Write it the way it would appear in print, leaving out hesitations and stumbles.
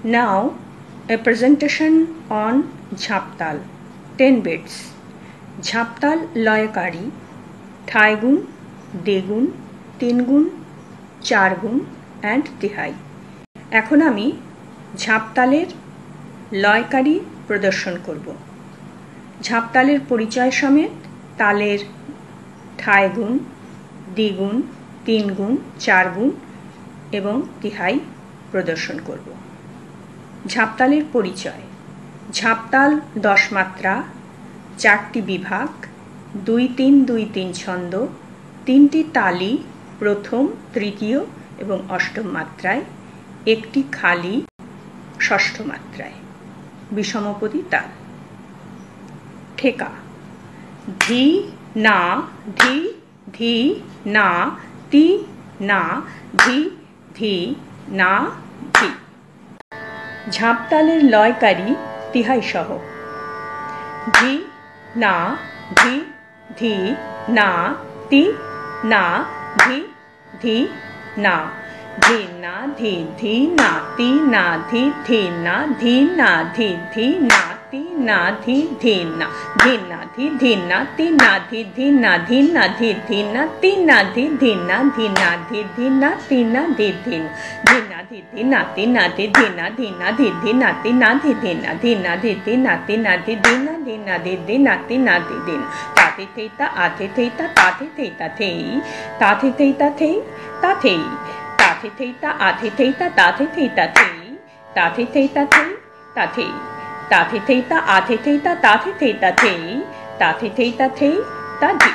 Now a presentation on jhaptal 10 bits. ঝাঁপতাল লয়কারী ঠাই গুণ, দ্বিগুণ, তিনগুণ, চারগুণ and তিহাই। এখন আমি ঝাঁপতালের লয়কারী প্রদর্শন করব। ঝাঁপতালের পরিচয় সমেত তালের ঠাই গুণ, দ্বিগুণ, তিনগুণ, চারগুণ এবং তিহাই প্রদর্শন করব। ঝাঁপতালের পরিচয়: ঝাঁপতাল 10 মাত্রা, 4টি বিভাগ, 2-3-2-3 ছন্দ, 3টি তালি প্রথম, তৃতীয় এবং অষ্টম মাত্রায়, একটি খালি ষষ্ঠ মাত্রায়, বিষমপদী তাল। ঠেকা: ধি না ধি ধি না তি না ধি ধি না ধি। ঝাঁপতালের লয়কারী তিহাই সহ: ধি না ধি ধি না তি না ধি ধি না, ধি না ধি ধি না তি না ধি ধি না, ধি না ধি ধি না তি না ধি ধি না, ধি না ধি ধি না তি না ধি ধি না, ধি না ধি ধি না তি না ধি ধি না, ধি না ধি ধি না তি না ধি ধি না, ধি না ধি ধি না তি না ধি ধি না, ধি না ধি ধি না তি না ধি ধি না, ধি না ধি ধি না তি না ধি ধি না, ধি না ধি ধি না তি না ধি ধি না। তাতে থেইতা আথে থেইতা তাথে থেইতা থেই, তাথে থেইতা থেই তা থেই, তাথে থেইতা আথে থেইতা তাথে থেইতা থেই, তাথে থেইতা থেই তা থেই, তাথে থেইতা আথে থেইতা তাথে থেইতা থেই, তাথে থেইতা থেই তা ধি।